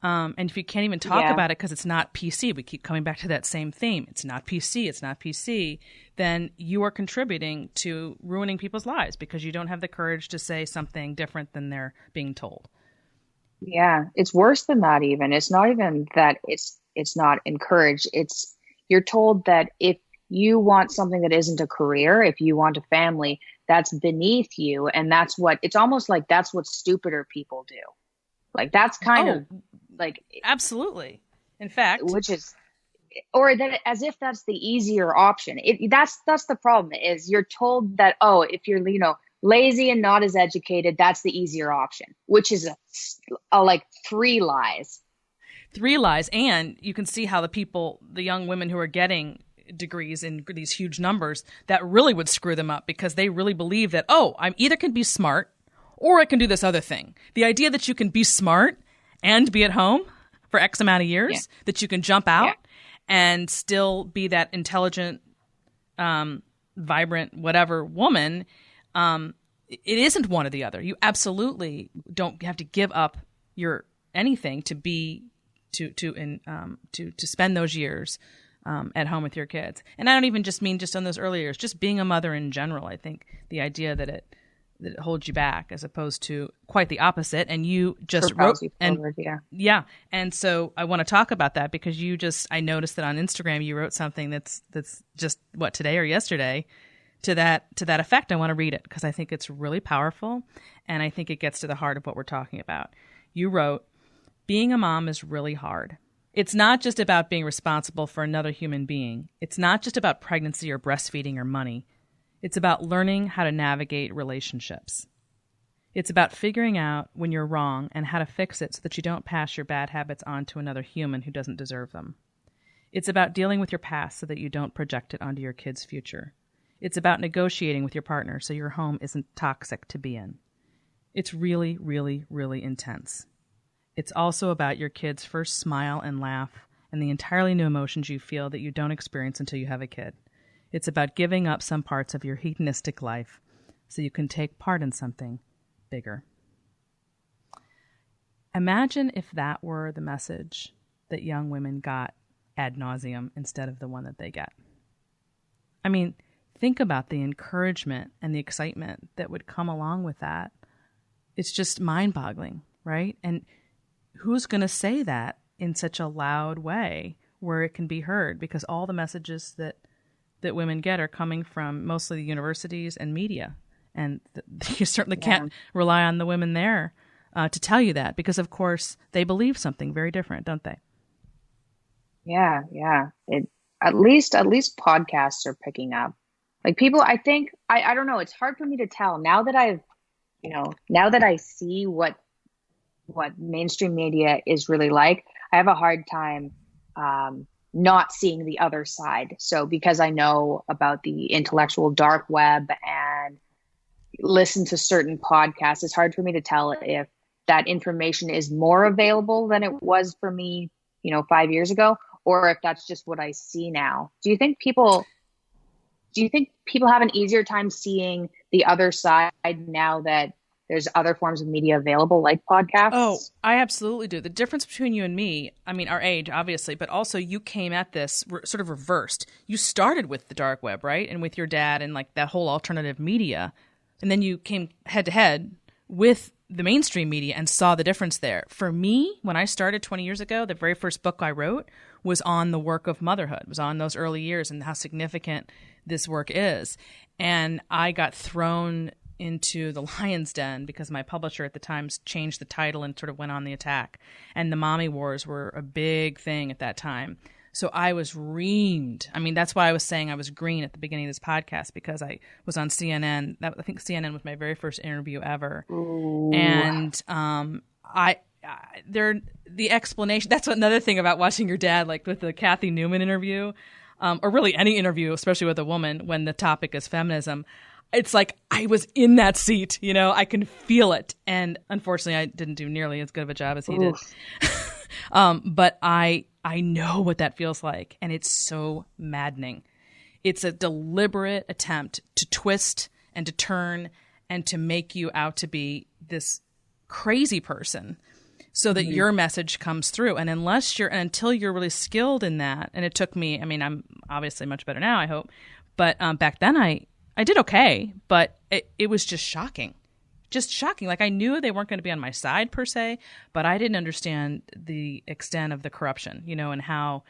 And if you can't even talk about it because it's not PC, we keep coming back to that same theme. It's not PC, then you are contributing to ruining people's lives because you don't have the courage to say something different than they're being told. Yeah, it's worse than that even. It's not even that it's not encouraged. It's you're told that if you want something that isn't a career, if you want a family, that's beneath you. And it's almost like that's what stupider people do. Like that's kind of like absolutely. In fact, which is, or that as if that's the easier option. That's the problem is you're told that, if you're, lazy and not as educated, that's the easier option, which is a like three lies. And you can see how the young women who are getting degrees in these huge numbers, that really would screw them up because they really believe that, I either can be smart or I can do this other thing. The idea that you can be smart and be at home for X amount of years, that you can jump out and still be that intelligent, vibrant, whatever woman, it isn't one or the other. You absolutely don't have to give up your anything to be to spend those years at home with your kids. And I don't even just mean just on those early years, just being a mother in general. I think the idea that it holds you back as opposed to quite the opposite. And you just wrote and so I want to talk about that because I noticed that on Instagram you wrote something that's just today or yesterday to that effect. I want to read it because I think it's really powerful and I think it gets to the heart of what we're talking about. You wrote, "Being a mom is really hard. It's not just about being responsible for another human being. It's not just about pregnancy or breastfeeding or money. It's about learning how to navigate relationships. It's about figuring out when you're wrong and how to fix it so that you don't pass your bad habits on to another human who doesn't deserve them. It's about dealing with your past so that you don't project it onto your kid's future. It's about negotiating with your partner so your home isn't toxic to be in. It's really, really, really intense. It's also about your kid's first smile and laugh and the entirely new emotions you feel that you don't experience until you have a kid. It's about giving up some parts of your hedonistic life so you can take part in something bigger. Imagine if that were the message that young women got ad nauseum instead of the one that they get. I mean, think about the encouragement and the excitement that would come along with that. It's just mind-boggling, right? And who's going to say that in such a loud way where it can be heard? Because all the messages that women get are coming from mostly the universities and media. And you certainly can't rely on the women there to tell you that, because, of course, they believe something very different, don't they? Yeah. At least podcasts are picking up. Like people, I think, I don't know. It's hard for me to tell now that I see what mainstream media is really like. I have a hard time not seeing the other side. So because I know about the intellectual dark web and listen to certain podcasts, it's hard for me to tell if that information is more available than it was for me, 5 years ago, or if that's just what I see now. Do you think people have an easier time seeing the other side now that there's other forms of media available like podcasts? Oh, I absolutely do. The difference between you and me, I mean, our age, obviously, but also you came at this sort of reversed. You started with the dark web, right? And with your dad and like that whole alternative media. And then you came head to head with the mainstream media and saw the difference there. For me, when I started 20 years ago, the very first book I wrote was on the work of motherhood, was on those early years and how significant this work is. And I got thrown into the lion's den because my publisher at the time changed the title and sort of went on the attack. And the mommy wars were a big thing at that time. So I was reamed. I mean, that's why I was saying I was green at the beginning of this podcast, because I was on CNN. I think CNN was my very first interview ever. Ooh. And the explanation, that's another thing about watching your dad, like with the Kathy Newman interview, or really any interview, especially with a woman, when the topic is feminism. It's like I was in that seat, I can feel it. And unfortunately, I didn't do nearly as good of a job as he did. But I know what that feels like, and it's so maddening. It's a deliberate attempt to twist and to turn and to make you out to be this crazy person so that your message comes through. And until you're really skilled in that, and it took me, I mean, I'm obviously much better now, I hope, but back then I did okay, but it was just shocking. Just shocking. Like I knew they weren't going to be on my side per se, but I didn't understand the extent of the corruption, and how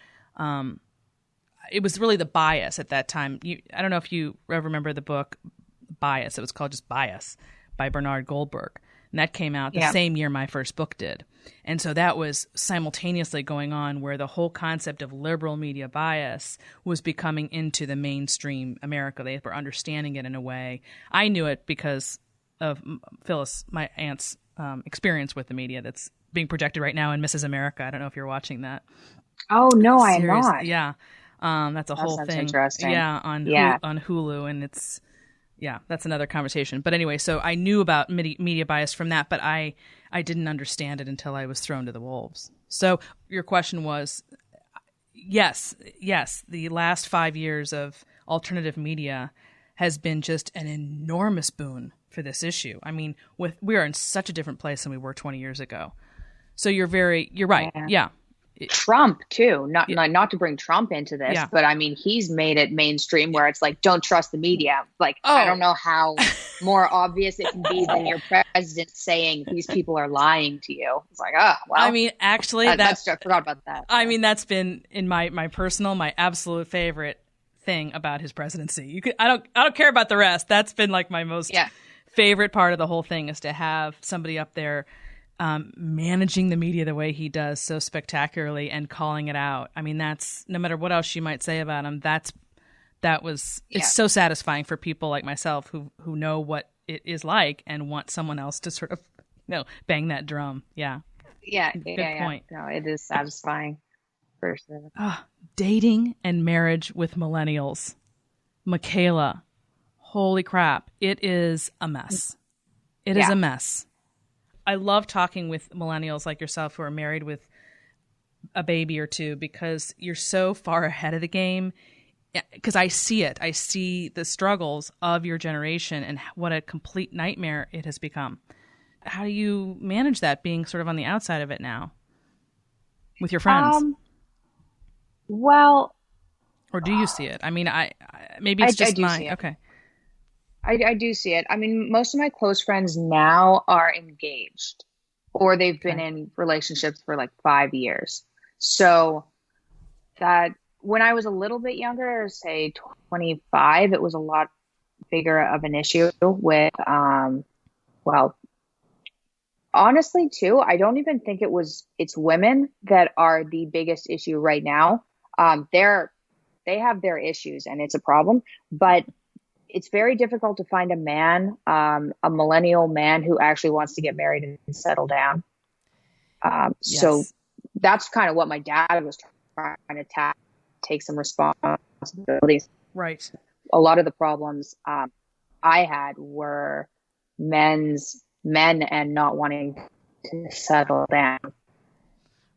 it was really the bias at that time. I don't know if you ever remember the book Bias. It was called just Bias by Bernard Goldberg. And that came out the same year my first book did. And so that was simultaneously going on where the whole concept of liberal media bias was becoming into the mainstream America. They were understanding it in a way. I knew it because of Phyllis, my aunt's experience with the media that's being projected right now in Mrs. America. I don't know if you're watching that. Oh, no, I am not. Yeah. That's a whole thing. Interesting. Yeah, on Hulu, and it's, that's another conversation. But anyway, so I knew about media bias from that, but I didn't understand it until I was thrown to the wolves. So your question was, yes, the last 5 years of alternative media has been just an enormous boon for this issue. I mean, we are in such a different place than we were 20 years ago. So you're right. Yeah. Trump too, not to bring Trump into this, but I mean, he's made it mainstream where it's like, don't trust the media. Like, I don't know how more obvious it can be than your president saying these people are lying to you. It's like, oh, well. I mean, actually, I forgot about that. I mean, that's been in my absolute favorite thing about his presidency. I don't care about the rest. That's been like my most favorite part of the whole thing, is to have somebody up there managing the media the way he does so spectacularly and calling it out. I mean, that's, no matter what else you might say about him, it's so satisfying for people like myself who know what it is like and want someone else to sort of, bang that drum. Yeah. Yeah. Good point. No, it is satisfying for sure. Dating and marriage with millennials. Mikhaila, holy crap. It is a mess. It is a mess. I love talking with millennials like yourself who are married with a baby or two because you're so far ahead of the game. Because I see it. I see the struggles of your generation and what a complete nightmare it has become. How do you manage that, being sort of on the outside of it now with your friends? Well, or do you see it? I mean, maybe it's just mine. Okay. I do see it. I mean, most of my close friends now are engaged or they've been in relationships for like 5 years. So that when I was a little bit younger, say 25, it was a lot bigger of an issue with, honestly too, I don't even think it's women that are the biggest issue right now. They have their issues and it's a problem, but it's very difficult to find a man, a millennial man who actually wants to get married and settle down. So that's kind of what my dad was trying to take some responsibilities. Right. A lot of the problems I had were men and not wanting to settle down.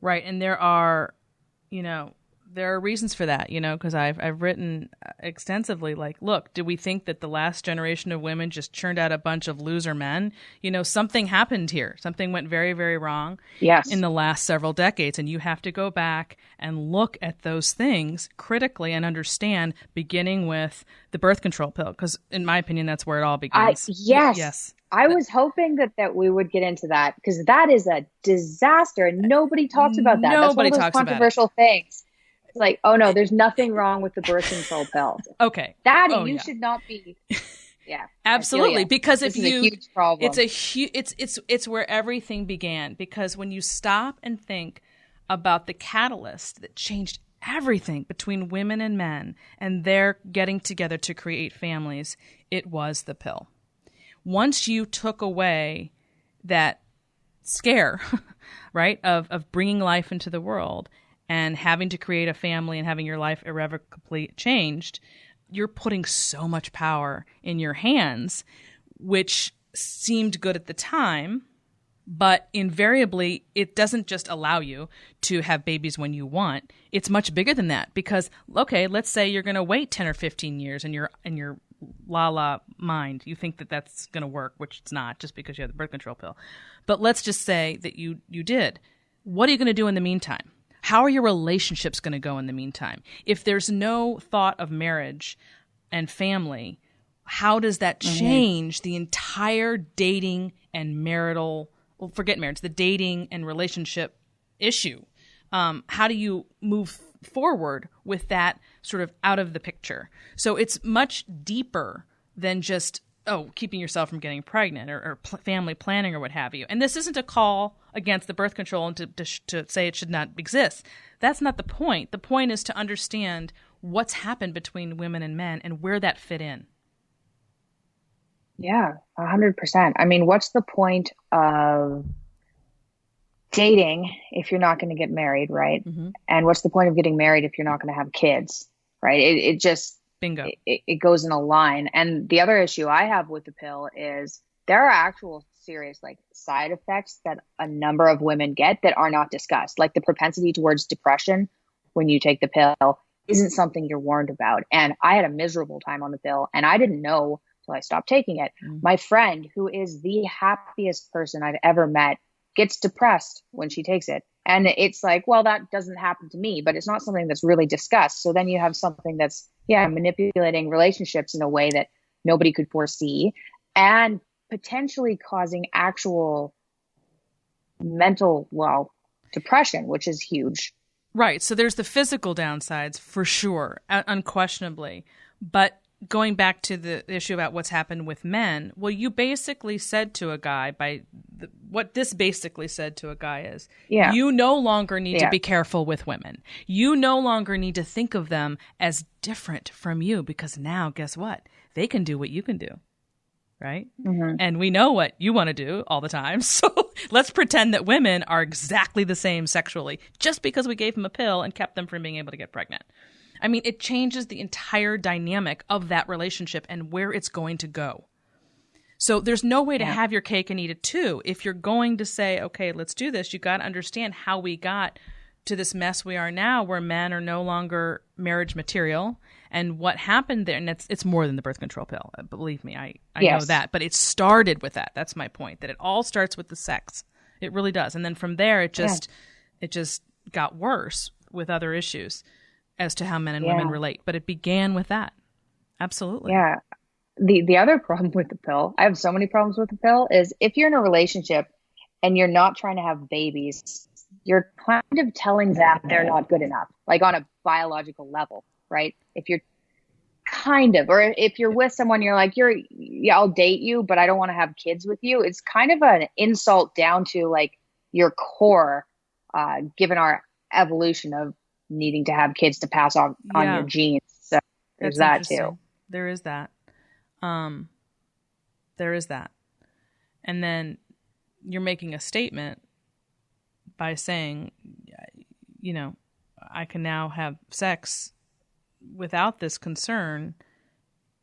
Right. And there are reasons for that, because I've written extensively, like, look, do we think that the last generation of women just churned out a bunch of loser men? Something happened here. Something went very, very wrong in the last several decades. And you have to go back and look at those things critically and understand, beginning with the birth control pill, because in my opinion, that's where it all begins. Yes. I was hoping that we would get into that because that is a disaster and nobody talks about that. That's one of those controversial things. It's like, oh no, there's nothing wrong with the birth control pill. Okay. Daddy, you should not be. Yeah. Absolutely. Because if this is a huge problem. It's where everything began, because when you stop and think about the catalyst that changed everything between women and men and their getting together to create families, it was the pill. Once you took away that scare, right, of bringing life into the world and having to create a family and having your life irrevocably changed, you're putting so much power in your hands, which seemed good at the time, but invariably it doesn't just allow you to have babies when you want. It's much bigger than that because, okay, let's say you're going to wait 10 or 15 years in your la mind. You think that that's going to work, which it's not, just because you have the birth control pill. But let's just say that you did. What are you going to do in the meantime? How are your relationships going to go in the meantime? If there's no thought of marriage and family, how does that change the entire dating and marital, well, forget marriage, the dating and relationship issue? How do you move forward with that sort of out of the picture? So it's much deeper than just, keeping yourself from getting pregnant or family planning or what have you. And this isn't a call against the birth control and to say it should not exist. That's not the point. The point is to understand what's happened between women and men and where that fit in. Yeah, 100%. I mean, what's the point of dating if you're not going to get married, right? Mm-hmm. And what's the point of getting married if you're not going to have kids, right? It just, bingo. It goes in a line. And the other issue I have with the pill is there are actual serious side effects that a number of women get that are not discussed. Like the propensity towards depression when you take the pill isn't something you're warned about. And I had a miserable time on the pill and I didn't know till I stopped taking it. Mm-hmm. My friend, who is the happiest person I've ever met, gets depressed when she takes it. And it's like, well, that doesn't happen to me, but it's not something that's really discussed. So then you have something that's, manipulating relationships in a way that nobody could foresee and potentially causing actual mental, depression, which is huge. Right. So there's the physical downsides for sure, unquestionably. But going back to the issue about what's happened with men, well, you basically said to a guy what this basically said to a guy is, you no longer need to be careful with women. You no longer need to think of them as different from you because now, guess what? They can do what you can do. Right? Mm-hmm. And we know what you want to do all the time. So let's pretend that women are exactly the same sexually just because we gave them a pill and kept them from being able to get pregnant. I mean, it changes the entire dynamic of that relationship and where it's going to go. So there's no way to have your cake and eat it too. If you're going to say, okay, let's do this, you got to understand how we got to this mess we are now where men are no longer marriage material and what happened there. And it's more than the birth control pill. Believe me, I know that. But it started with that. That's my point, that it all starts with the sex. It really does. And then from there, it just got worse with other issues as to how men and women relate. But it began with that. Absolutely. Yeah. The other problem with the pill, I have so many problems with the pill, is if you're in a relationship and you're not trying to have babies, you're kind of telling them they're not good enough, like on a biological level, right? If you're kind of, or if you're with someone, you're like, I'll date you, but I don't want to have kids with you. It's kind of an insult down to like your core, given our evolution of needing to have kids to pass on your genes. So there's that too. There is that. There is that. And then you're making a statement by saying, I can now have sex without this concern.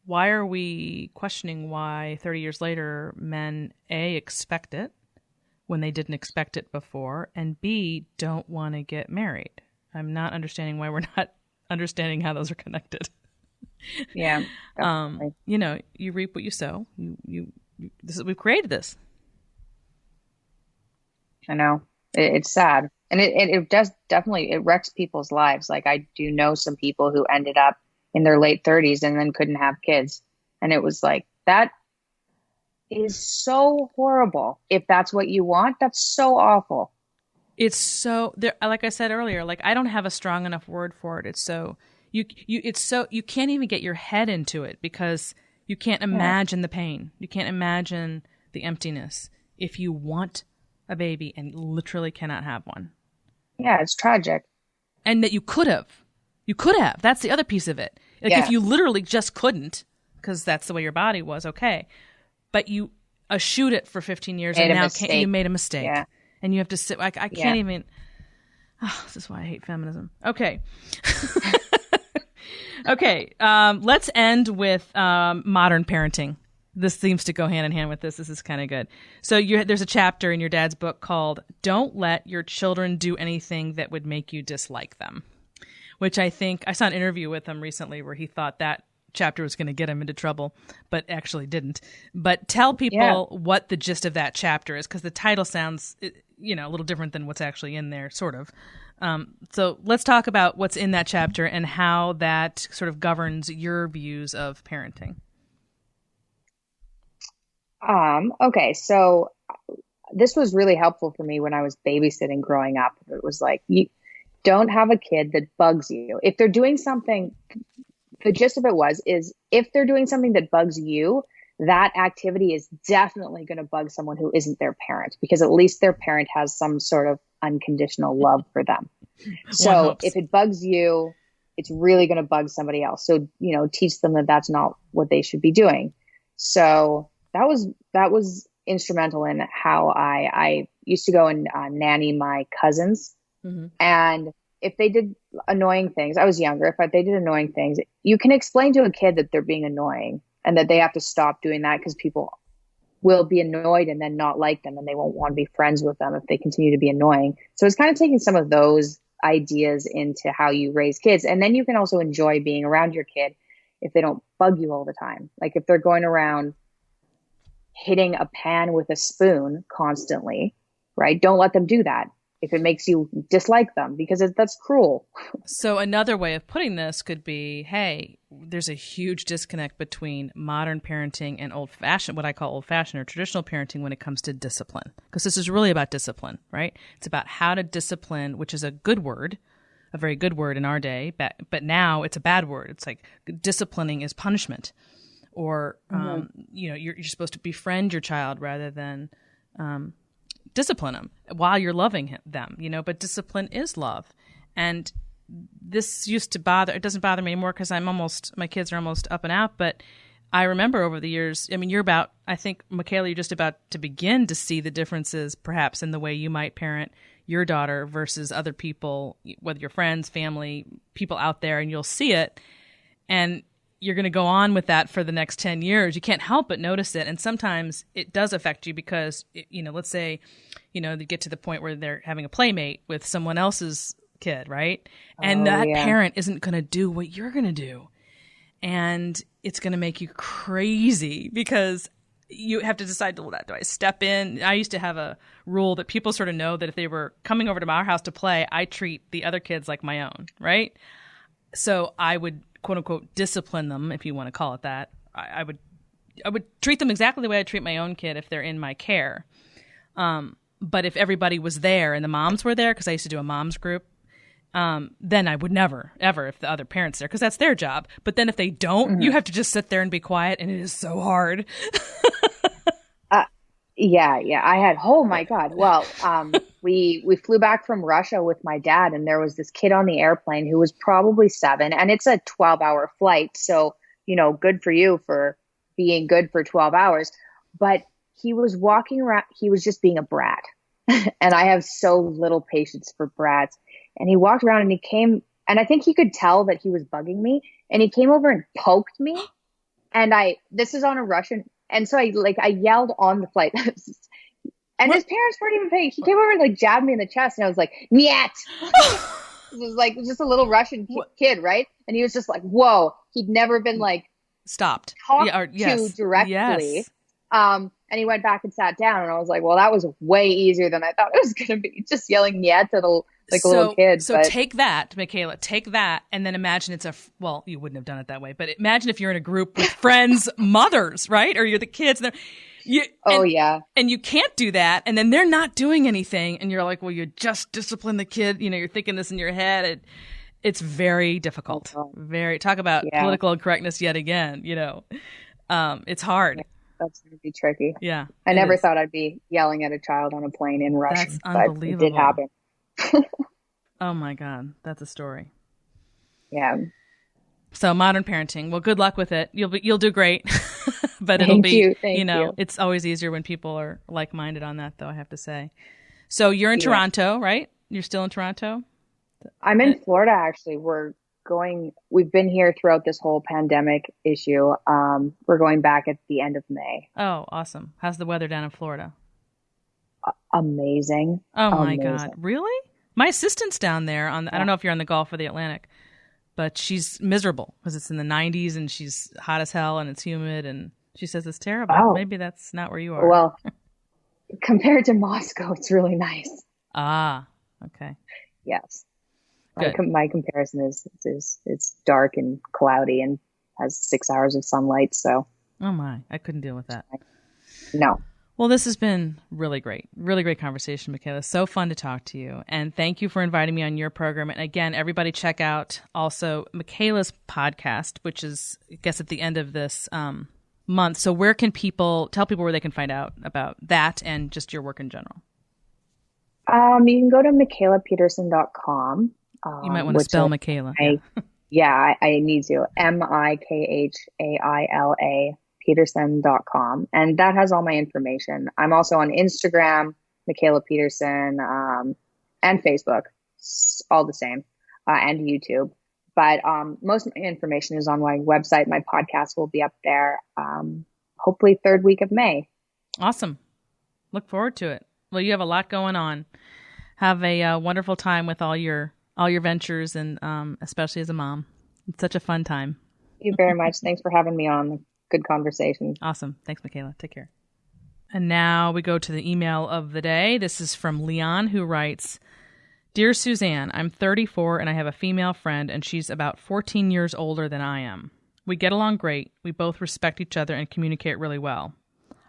Why are we questioning why 30 years later men, A, expect it when they didn't expect it before, and B, don't want to get married? I'm not understanding why we're not understanding how those are connected. Yeah. You reap what you sow. We've created this. I know. It's sad. And it does definitely, it wrecks people's lives. Like I do know some people who ended up in their late 30s and then couldn't have kids. And it was like, that is so horrible. If that's what you want, that's so awful. It's so, like I said earlier, like I don't have a strong enough word for it. It's so, you can't even get your head into it because you can't imagine the pain. You can't imagine the emptiness if you want a baby and literally cannot have one. Yeah, it's tragic. And that you could have. You could have. That's the other piece of it. Like if you literally just couldn't, because that's the way your body was, okay. But you eschewed it for 15 years and now you made a mistake. Yeah. And you have to sit, I can't even, this is why I hate feminism. Okay. Okay, let's end with modern parenting. This seems to go hand in hand with this. This is kind of good. So there's a chapter in your dad's book called Don't Let Your Children Do Anything That Would Make You Dislike Them, which I think I saw an interview with him recently where he thought that chapter was going to get him into trouble, but actually didn't. But tell people what the gist of that chapter is, because the title sounds, a little different than what's actually in there, sort of. So let's talk about what's in that chapter and how that sort of governs your views of parenting. Okay. So this was really helpful for me when I was babysitting growing up. It was like, you don't have a kid that bugs you. If they're doing something, the gist of it is if they're doing something that bugs you, that activity is definitely going to bug someone who isn't their parent, because at least their parent has some sort of unconditional love for them. So if it bugs you, it's really going to bug somebody else. So, teach them that that's not what they should be doing. So that was instrumental in how I used to go and nanny my cousins. Mm-hmm. And if they did annoying things, I was younger, if they did annoying things, you can explain to a kid that they're being annoying and that they have to stop doing that, because people will be annoyed and then not like them and they won't want to be friends with them if they continue to be annoying. So it's kind of taking some of those ideas into how you raise kids. And then you can also enjoy being around your kid if they don't bug you all the time. Like if they're going around hitting a pan with a spoon constantly, right? Don't let them do that if it makes you dislike them, because that's cruel. So another way of putting this could be, hey, there's a huge disconnect between modern parenting and old-fashioned, what I call old-fashioned or traditional parenting when it comes to discipline. Because this is really about discipline, right? It's about how to discipline, which is a good word, a very good word in our day, but now it's a bad word. It's like disciplining is punishment, or you're supposed to befriend your child rather than discipline them while you're loving them. But discipline is love, and this used to bother. It doesn't bother me anymore because my kids are almost up and out, but I remember over the years, I think, Mikhaila, you're just about to begin to see the differences perhaps in the way you might parent your daughter versus other people, whether your friends, family, people out there, and you'll see it. And you're going to go on with that for the next 10 years. You can't help but notice it. And sometimes it does affect you because, let's say, they get to the point where they're having a playmate with someone else's kid, right? And that parent isn't going to do what you're going to do. And it's going to make you crazy because you have to decide, do I step in? I used to have a rule that people sort of know that if they were coming over to our house to play, I treat the other kids like my own, right? So I would, quote unquote, discipline them, if you want to call it that. I would treat them exactly the way I treat my own kid if they're in my care. But if everybody was there and the moms were there, because I used to do a moms group, then I would never, ever, if the other parent's there, because that's their job. But then if they don't, you have to just sit there and be quiet, and it is so hard. Yeah. I had, oh my God. Well, we flew back from Russia with my dad, and there was this kid on the airplane who was probably 7, and it's a 12-hour flight. So, good for you for being good for 12 hours. But he was walking around, he was just being a brat. And I have so little patience for brats. And he walked around and he came, and I think he could tell that he was bugging me, and he came over and poked me. And this is on a Russian. And so I yelled on the flight, and his parents weren't even paying. He came over and jabbed me in the chest, and I was like, "Niet." It was just a little Russian kid, right? And he was just like, "Whoa!" He'd never been stopped, talked to directly. Yes. And he went back and sat down, and I was like, "Well, that was way easier than I thought it was going to be." Just yelling "Niet" to the a little kid. So take that, Mikhaila, take that, and then imagine you wouldn't have done it that way, but imagine if you're in a group with friends, mothers, right? Or you're the kids. And you can't do that, and then they're not doing anything, and you're like, well, you just discipline the kid. You're thinking this in your head. It's very difficult. Talk about political incorrectness yet again. It's hard. That's going to be tricky. Yeah. I never thought I'd be yelling at a child on a plane in Russian. That's unbelievable. But it did happen. Oh my God, that's a story. Yeah. So modern parenting. Well, good luck with it. You'll do great. But Thank you. It's always easier when people are like-minded on that, though, I have to say. So you're in Toronto, right? You're still in Toronto? I'm in Florida, actually. We've been here throughout this whole pandemic issue. We're going back at the end of May. Oh, awesome. How's the weather down in Florida? Amazing. Oh my God. Really? My assistant's down there I don't know if you're on the Gulf or the Atlantic, but she's miserable because it's in the 90s and she's hot as hell and it's humid and she says it's terrible. Oh. Maybe that's not where you are. Well, compared to Moscow, it's really nice. Ah, okay. Yes. My comparison is it's dark and cloudy and has 6 hours of sunlight. So. Oh my, I couldn't deal with that. No. Well, this has been really great conversation, Mikhaila. So fun to talk to you. And thank you for inviting me on your program. And again, everybody check out also Mikhaila's podcast, which is, I guess, at the end of this month. So where can tell people where they can find out about that and just your work in general? You can go to mikhailapeterson.com. You might want to spell Mikhaila. I need to. Mikhaila Peterson.com, and that has all my information. I'm also on Instagram, Michaela Peterson, and Facebook, all the same, and YouTube. But most of my information is on my website. My podcast will be up there, hopefully 3rd week of May. Awesome. Look forward to it. Well, you have a lot going on. Have a wonderful time with all your ventures, and especially as a mom. It's such a fun time. Thank you very much. Thanks for having me on. Good conversation. Awesome. Thanks, Mikhaila. Take care. And now we go to the email of the day. This is from Leon, who writes, Dear Suzanne, I'm 34 and I have a female friend, and she's about 14 years older than I am. We get along great. We both respect each other and communicate really well.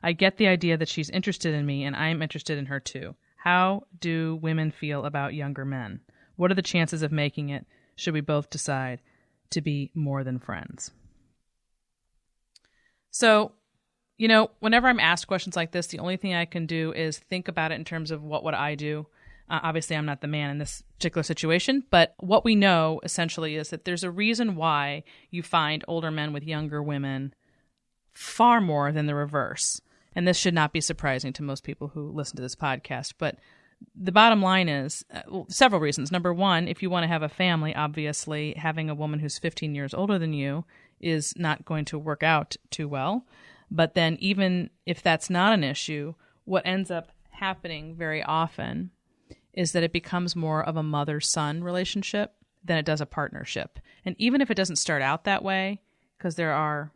I get the idea that she's interested in me and I'm interested in her too. How do women feel about younger men? What are the chances of making it should we both decide to be more than friends? So, whenever I'm asked questions like this, the only thing I can do is think about it in terms of what would I do. Obviously, I'm not the man in this particular situation, but what we know essentially is that there's a reason why you find older men with younger women far more than the reverse. And this should not be surprising to most people who listen to this podcast. But the bottom line is several reasons. Number one, if you want to have a family, obviously having a woman who's 15 years older than you is not going to work out too well. But then even if that's not an issue, what ends up happening very often is that it becomes more of a mother-son relationship than it does a partnership. And even if it doesn't start out that way, because there are,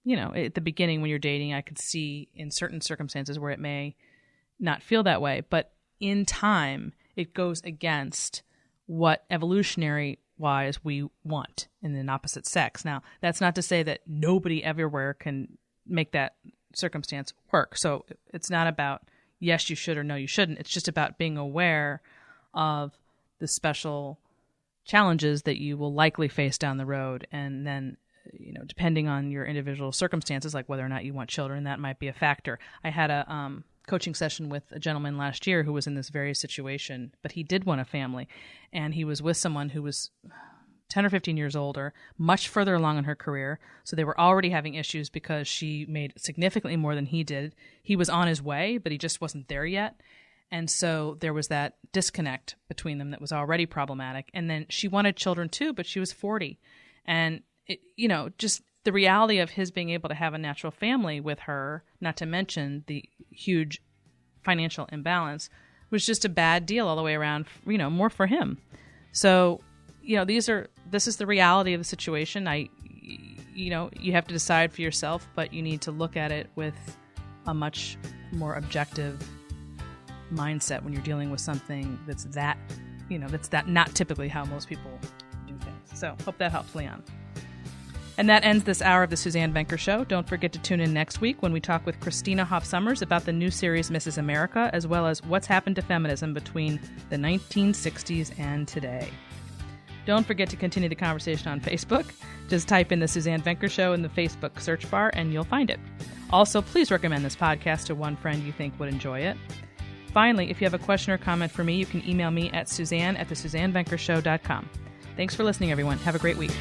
at the beginning when you're dating, I could see in certain circumstances where it may not feel that way. But in time, it goes against what evolutionary-wise we want in an opposite sex. Now, that's not to say that nobody everywhere can make that circumstance work. So it's not about yes, you should or no, you shouldn't. It's just about being aware of the special challenges that you will likely face down the road. And then, depending on your individual circumstances, like whether or not you want children, that might be a factor. I had a coaching session with a gentleman last year who was in this very situation, but he did want a family. And he was with someone who was 10 or 15 years older, much further along in her career. So they were already having issues because she made significantly more than he did. He was on his way, but he just wasn't there yet. And so there was that disconnect between them that was already problematic. And then she wanted children too, but she was 40. And, just the reality of his being able to have a natural family with her, not to mention the huge financial imbalance, was just a bad deal all the way around, more for him. So, this is the reality of the situation. You have to decide for yourself, but you need to look at it with a much more objective mindset when you're dealing with something that's not typically how most people do things. So hope that helps, Leon. And that ends this hour of the Suzanne Venker Show. Don't forget to tune in next week when we talk with Christina Hoff Sommers about the new series Mrs. America, as well as what's happened to feminism between the 1960s and today. Don't forget to continue the conversation on Facebook. Just type in the Suzanne Venker Show in the Facebook search bar and you'll find it. Also, please recommend this podcast to one friend you think would enjoy it. Finally, if you have a question or comment for me, you can email me at suzanne@thesuzannevenkershow.com. Thanks for listening, everyone. Have a great week.